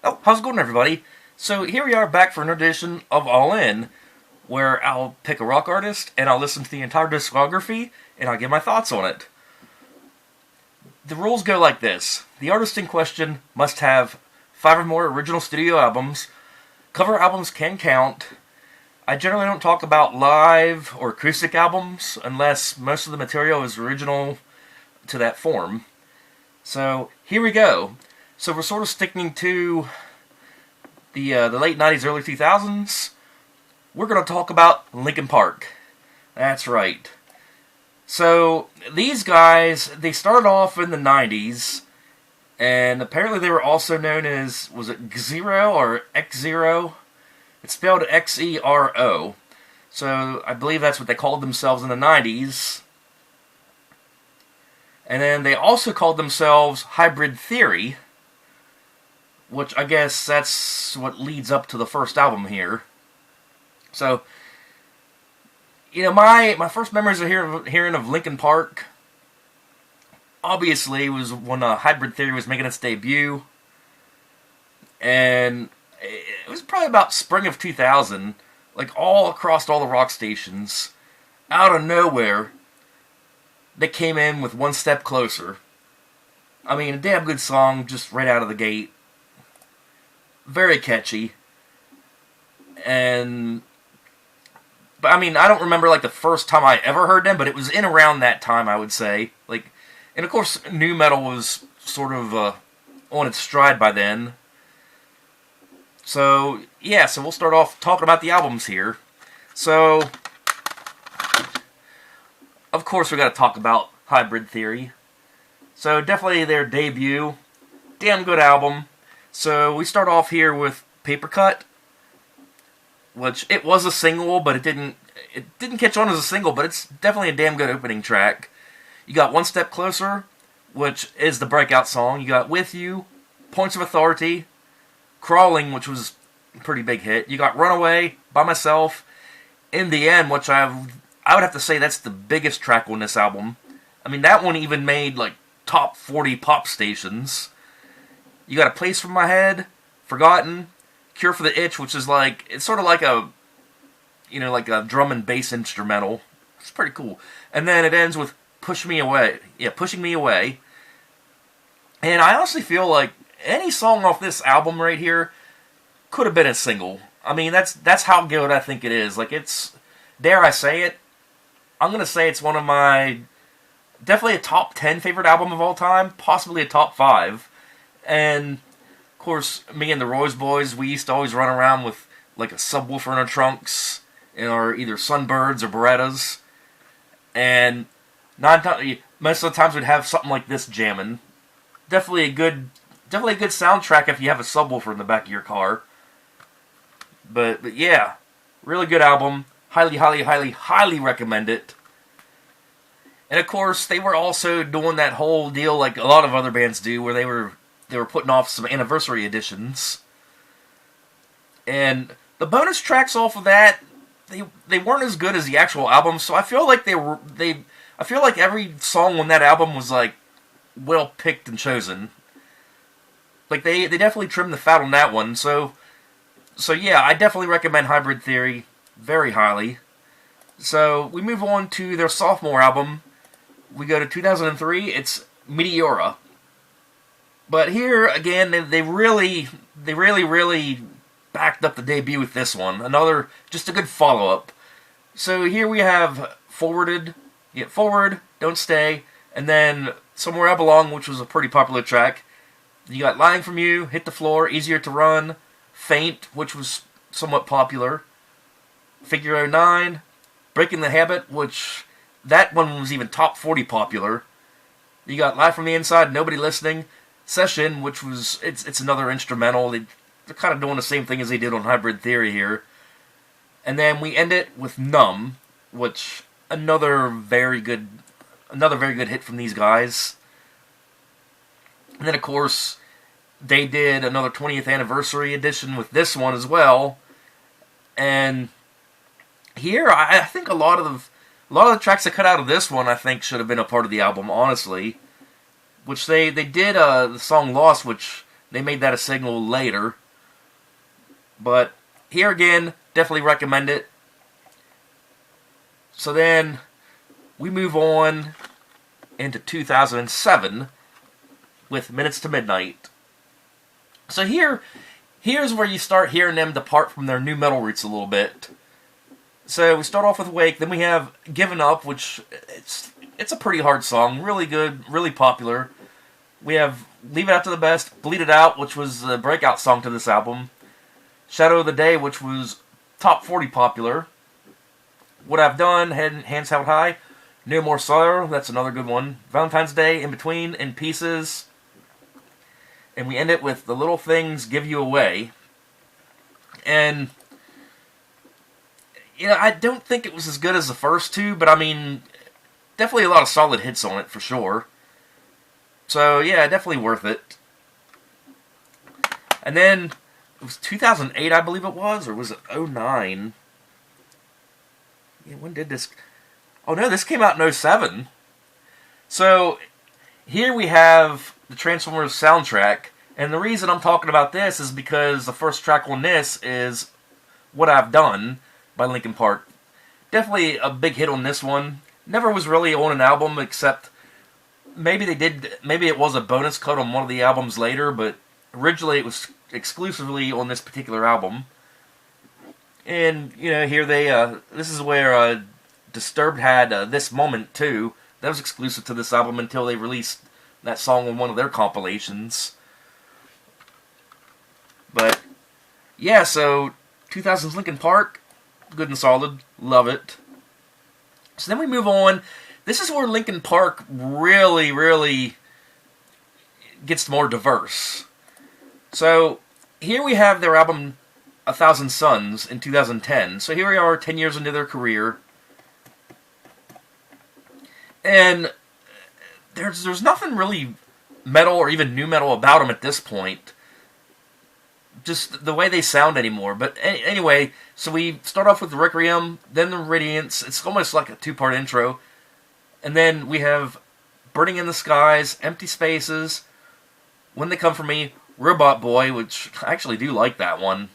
Oh, how's it going, everybody? So here we are back for another edition of All In, where I'll pick a rock artist and I'll listen to the entire discography and I'll give my thoughts on it. The rules go like this. The artist in question must have 5 or more original studio albums. Cover albums can count. I generally don't talk about live or acoustic albums unless most of the material is original to that form. So here we go. So we're sort of sticking to the late 90s, early 2000s. We're going to talk about Linkin Park. That's right. So these guys, they started off in the 90s, and apparently they were also known as, was it Xero or X-Zero? It's spelled X-E-R-O. So I believe that's what they called themselves in the 90s. And then they also called themselves Hybrid Theory, which I guess that's what leads up to the first album here. So, you know, my first memories of hearing of Linkin Park, obviously, was when Hybrid Theory was making its debut. And it was probably about spring of 2000, like all across all the rock stations, out of nowhere, they came in with One Step Closer. I mean, a damn good song just right out of the gate. Very catchy. But I mean, I don't remember like the first time I ever heard them, but it was in around that time, I would say. Like, and of course, nu metal was sort of on its stride by then. So yeah, so we'll start off talking about the albums here. So, of course, we got to talk about Hybrid Theory. So definitely their debut, damn good album. So we start off here with Paper Cut, which it was a single, but it didn't catch on as a single, but it's definitely a damn good opening track. You got One Step Closer, which is the breakout song. You got With You, Points of Authority, Crawling, which was a pretty big hit. You got Runaway, By Myself, In the End, which I would have to say that's the biggest track on this album. I mean, that one even made like top 40 pop stations. You got A Place for My Head, Forgotten, Cure for the Itch, which is like, it's sort of like a, you know, like a drum and bass instrumental. It's pretty cool. And then it ends with Push Me Away. Yeah, Pushing Me Away. And I honestly feel like any song off this album right here could have been a single. I mean, that's how good I think it is. Like, it's, dare I say it, I'm going to say it's one of my, definitely a top 10 favorite album of all time, possibly a top 5. And, of course, me and the Roy's boys, we used to always run around with, like, a subwoofer in our trunks, in our either Sunbirds or Berettas. And most of the times we'd have something like this jamming. Definitely a good soundtrack if you have a subwoofer in the back of your car. But yeah, really good album. Highly, highly, highly, highly recommend it. And, of course, they were also doing that whole deal like a lot of other bands do, where they were putting off some anniversary editions. And the bonus tracks off of that, they weren't as good as the actual album, so I feel like I feel like every song on that album was like well picked and chosen. Like they definitely trimmed the fat on that one. So yeah, I definitely recommend Hybrid Theory very highly. So we move on to their sophomore album. We go to 2003, it's Meteora. But here, again, they really backed up the debut with this one. Just a good follow-up. So here we have Forward, Don't Stay, and then Somewhere I Belong, which was a pretty popular track. You got Lying From You, Hit the Floor, Easier to Run, Faint, which was somewhat popular, Figure 09, Breaking the Habit, which that one was even top 40 popular. You got Live From the Inside, Nobody Listening, Session, which was, it's another instrumental. They're kind of doing the same thing as they did on Hybrid Theory here. And then we end it with Numb, which another very good hit from these guys. And then, of course, they did another 20th anniversary edition with this one as well. And here, I think a lot of the tracks that cut out of this one, I think, should have been a part of the album, honestly. Which they did the song Lost, which They made that a single later. But here again, definitely recommend it. So then we move on into 2007 with Minutes to Midnight. So here's where you start hearing them depart from their new metal roots a little bit. So we start off with Wake, then we have Given Up, which it's a pretty hard song, really good, really popular. We have Leave It Out to the Best, Bleed It Out, which was the breakout song to this album. Shadow of the Day, which was top 40 popular. What I've Done, Hands Held High. No More Sorrow, that's another good one. Valentine's Day, In Between, In Pieces. And we end it with The Little Things Give You Away. And, you know, I don't think it was as good as the first two, but I mean, definitely a lot of solid hits on it for sure. So, yeah, definitely worth it. And then, it was 2008, I believe it was, or was it 2009? Yeah, when did this... Oh no, this came out in 2007. So, here we have the Transformers soundtrack, and the reason I'm talking about this is because the first track on this is What I've Done by Linkin Park. Definitely a big hit on this one. Never was really on an album, except maybe it was a bonus cut on one of the albums later, but originally it was exclusively on this particular album. And, you know, here this is where Disturbed had This Moment, too. That was exclusive to this album until they released that song on one of their compilations. But, yeah, so 2000's Linkin Park, good and solid, love it. So then we move on. This is where Linkin Park really, really gets more diverse. So, here we have their album A Thousand Suns in 2010. So here we are 10 years into their career. And there's nothing really metal or even new metal about them at this point. Just the way they sound anymore. But anyway, so we start off with the Requiem, then the Radiance. It's almost like a two-part intro. And then we have Burning in the Skies, Empty Spaces, When They Come For Me, Robot Boy, which I actually do like that one.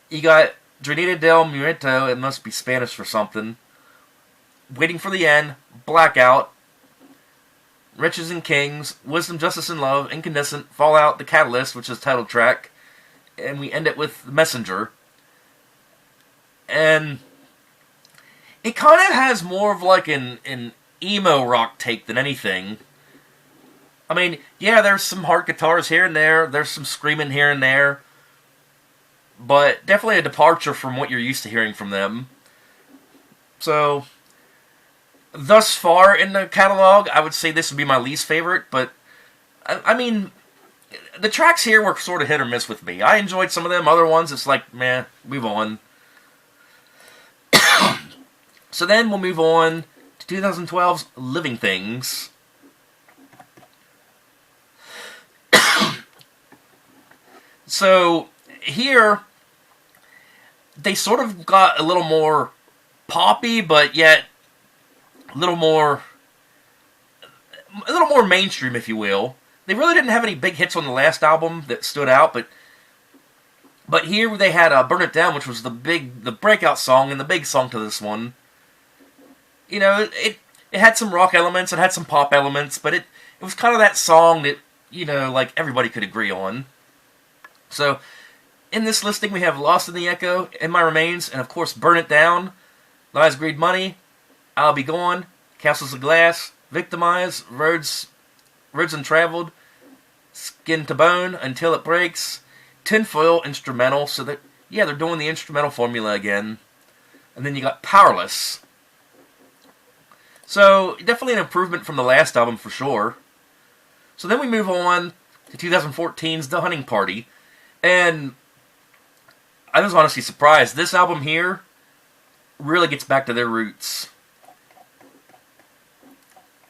You got Trinidad del Muerto, it must be Spanish for something. Waiting for the End, Blackout, Riches and Kings, Wisdom, Justice, and Love, Incandescent, Fallout, The Catalyst, which is the title track, and we end it with Messenger. And it kind of has more of like an emo rock take than anything. I mean, yeah, there's some hard guitars here and there's some screaming here and there, but definitely a departure from what you're used to hearing from them. So, thus far in the catalog, I would say this would be my least favorite, but, I mean, the tracks here were sort of hit or miss with me. I enjoyed some of them, other ones, it's like, meh, move on. So then we'll move on to 2012's Living Things. So, here, they sort of got a little more poppy, but yet a little more mainstream, if you will. They really didn't have any big hits on the last album that stood out, but here they had Burn It Down, which was the breakout song and the big song to this one. You know, it had some rock elements, it had some pop elements, but it was kind of that song that, you know, like everybody could agree on. So, in this listing we have Lost in the Echo, In My Remains, and of course Burn It Down, Lies, Greed, Money, I'll Be Gone, Castles of Glass, Victimize, Roads Untraveled, Skin to Bone, Until It Breaks, Tinfoil, Instrumental, so that, yeah, they're doing the instrumental formula again. And then you got Powerless. So, definitely an improvement from the last album for sure. So then we move on to 2014's The Hunting Party. And I was honestly surprised. This album here really gets back to their roots.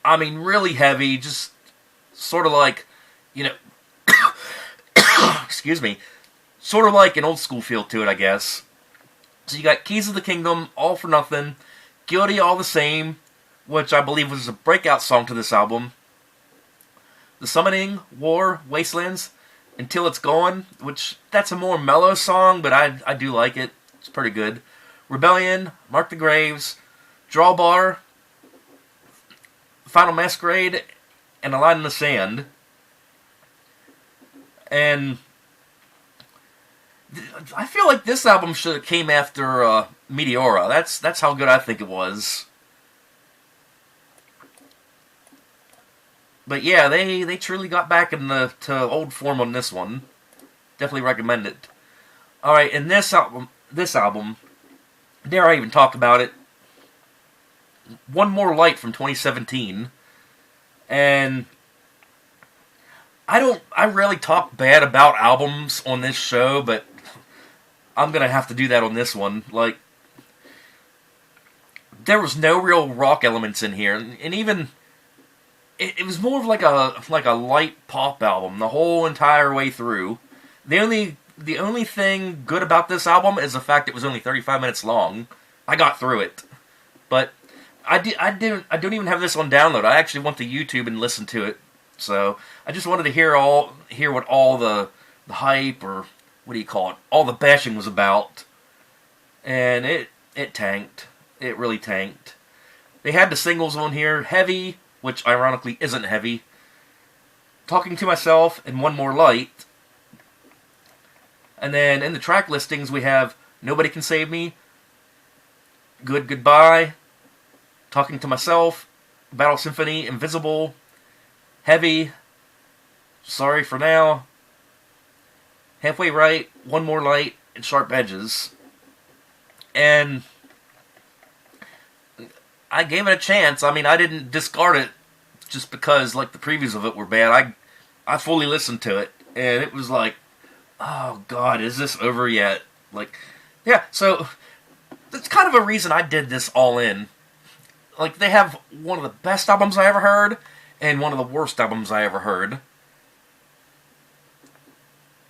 I mean, really heavy, just sort of like, you know, excuse me, sort of like an old school feel to it, I guess. So you got Keys of the Kingdom, All for Nothing, Guilty All the Same, which I believe was a breakout song to this album. The Summoning, War, Wastelands, Until It's Gone, which that's a more mellow song, but I do like it. It's pretty good. Rebellion, Mark the Graves, Drawbar, Final Masquerade, and A Line in the Sand. And I feel like this album should have came after Meteora. That's how good I think it was. But yeah, they truly got back into old form on this one. Definitely recommend it. Alright, and this album, dare I even talk about it? One More Light from 2017. And I rarely talk bad about albums on this show, but I'm gonna have to do that on this one. Like, there was no real rock elements in here, and even it was more of like a light pop album the whole entire way through. The only thing good about this album is the fact it was only 35 minutes long. I got through it, but I don't even have this on download. I actually went to YouTube and listened to it. So I just wanted to hear what all the hype, or what do you call it, all the bashing was about. And it tanked. It really tanked. They had the singles on here, Heavy, which ironically isn't heavy, Talking to Myself, and One More Light. And then in the track listings we have Nobody Can Save Me, Good Goodbye, Talking to Myself, Battle Symphony, Invisible, Heavy, Sorry for Now, Halfway Right, One More Light, and Sharp Edges. And I gave it a chance. I mean, I didn't discard it just because, like, the previews of it were bad. I fully listened to it, and it was like, oh god, is this over yet? Like, yeah, so that's kind of a reason I did this all in. Like, they have one of the best albums I ever heard, and one of the worst albums I ever heard.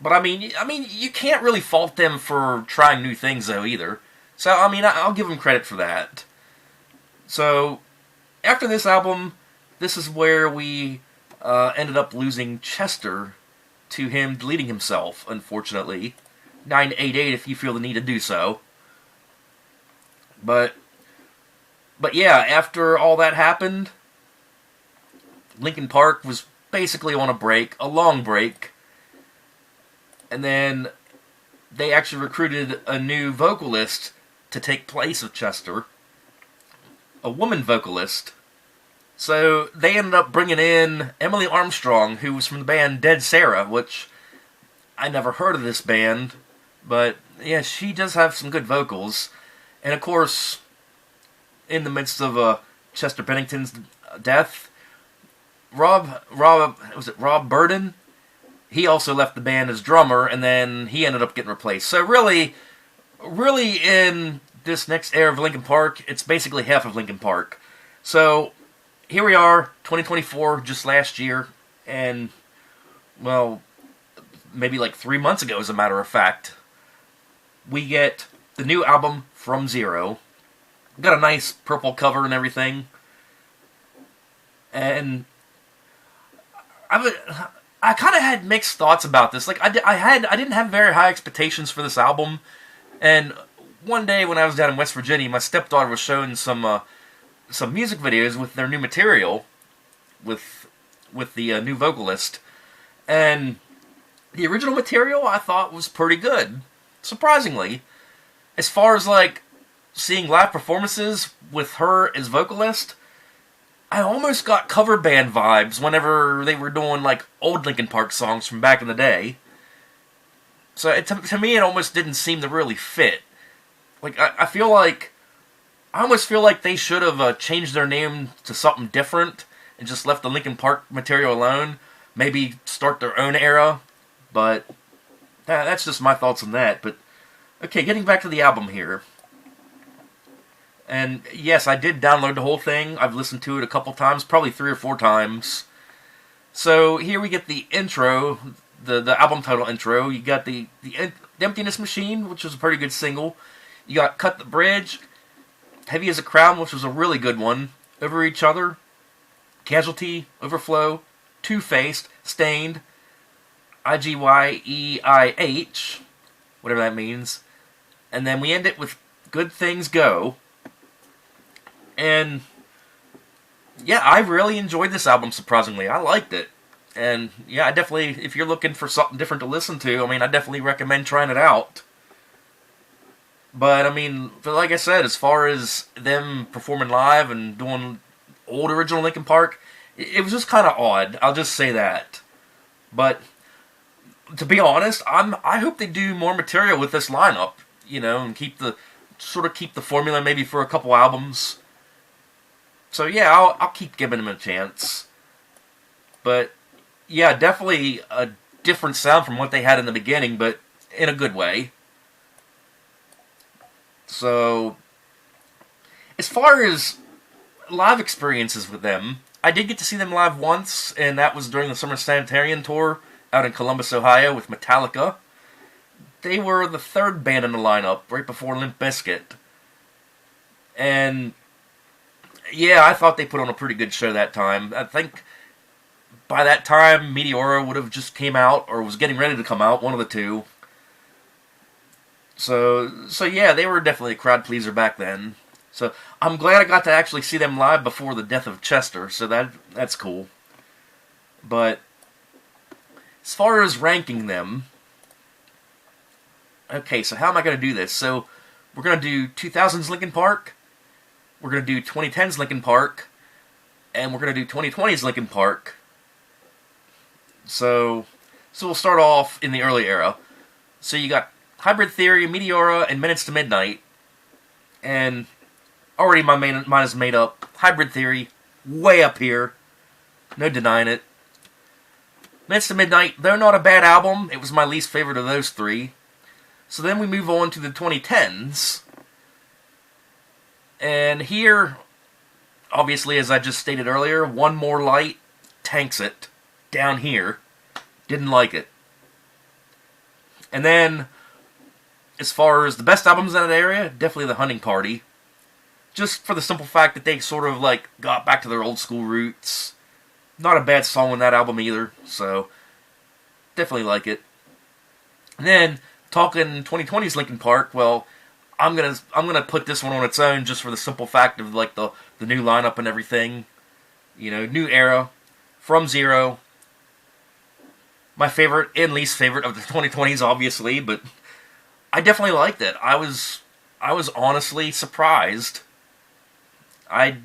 But I mean, you can't really fault them for trying new things, though, either. So, I mean, I'll give them credit for that. So, after this album, this is where we ended up losing Chester to him deleting himself, unfortunately. 988 if you feel the need to do so. But yeah, after all that happened, Linkin Park was basically on a break, a long break. And then they actually recruited a new vocalist to take place of Chester. A woman vocalist. So they ended up bringing in Emily Armstrong, who was from the band Dead Sarah, which I never heard of this band, but yeah, she does have some good vocals. And of course, in the midst of Chester Bennington's death, Rob Burden? He also left the band as drummer, and then he ended up getting replaced. So really in this next era of Linkin Park, it's basically half of Linkin Park. So here we are, 2024, just last year, and, well, maybe like 3 months ago, as a matter of fact, we get the new album, From Zero. Got a nice purple cover and everything. And I kind of had mixed thoughts about this. Like, I didn't have very high expectations for this album, and one day when I was down in West Virginia, my stepdaughter was showing some music videos with their new material, with the new vocalist, and the original material I thought was pretty good, surprisingly. As far as like seeing live performances with her as vocalist, I almost got cover band vibes whenever they were doing like old Linkin Park songs from back in the day. So to me, it almost didn't seem to really fit. Like I almost feel like they should have changed their name to something different and just left the Linkin Park material alone. Maybe start their own era. But that's just my thoughts on that. But okay, getting back to the album here. And yes, I did download the whole thing. I've listened to it a couple times, probably 3 or 4 times. So here we get the intro, the album title intro. You got the Emptiness Machine, which was a pretty good single. You got Cut the Bridge, Heavy as a Crown, which was a really good one, Over Each Other, Casualty, Overflow, Two-Faced, Stained, Igyeih, whatever that means. And then we end it with Good Things Go. And yeah, I really enjoyed this album, surprisingly. I liked it. And yeah, I definitely, if you're looking for something different to listen to, I mean, I definitely recommend trying it out. But I mean, like I said, as far as them performing live and doing old original Linkin Park, it was just kind of odd. I'll just say that. But to be honest, I hope they do more material with this lineup, you know, and keep the formula maybe for a couple albums. So yeah, I'll keep giving them a chance. But yeah, definitely a different sound from what they had in the beginning, but in a good way. So as far as live experiences with them, I did get to see them live once, and that was during the Summer Sanitarium tour out in Columbus, Ohio with Metallica. They were the third band in the lineup, right before Limp Bizkit. And yeah, I thought they put on a pretty good show that time. I think by that time, Meteora would have just came out, or was getting ready to come out, one of the two. So yeah, they were definitely a crowd pleaser back then. So I'm glad I got to actually see them live before the death of Chester, so that's cool. But as far as ranking them, okay, so how am I going to do this? So we're going to do 2000s Linkin Park, we're going to do 2010s Linkin Park, and we're going to do 2020s Linkin Park. So we'll start off in the early era. So you got Hybrid Theory, Meteora, and Minutes to Midnight. And already my mind is made up. Hybrid Theory, way up here. No denying it. Minutes to Midnight, they're not a bad album. It was my least favorite of those three. So then we move on to the 2010s. And here, obviously, as I just stated earlier, One More Light tanks it down here. Didn't like it. And then, as far as the best albums in that area, definitely The Hunting Party. Just for the simple fact that they sort of like got back to their old school roots. Not a bad song on that album either, so definitely like it. And then talking 2020s Linkin Park, well, I'm gonna put this one on its own just for the simple fact of like the new lineup and everything. You know, new era, from zero. My favorite and least favorite of the 2020s, obviously, but I definitely liked it. I was honestly surprised. I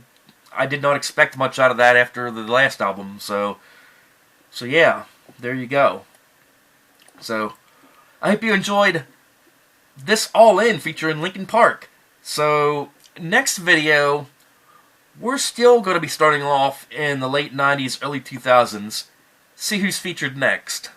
did not expect much out of that after the last album, so yeah, there you go. So I hope you enjoyed this All In featuring Linkin Park. So next video, we're still going to be starting off in the late 90s, early 2000s. See who's featured next.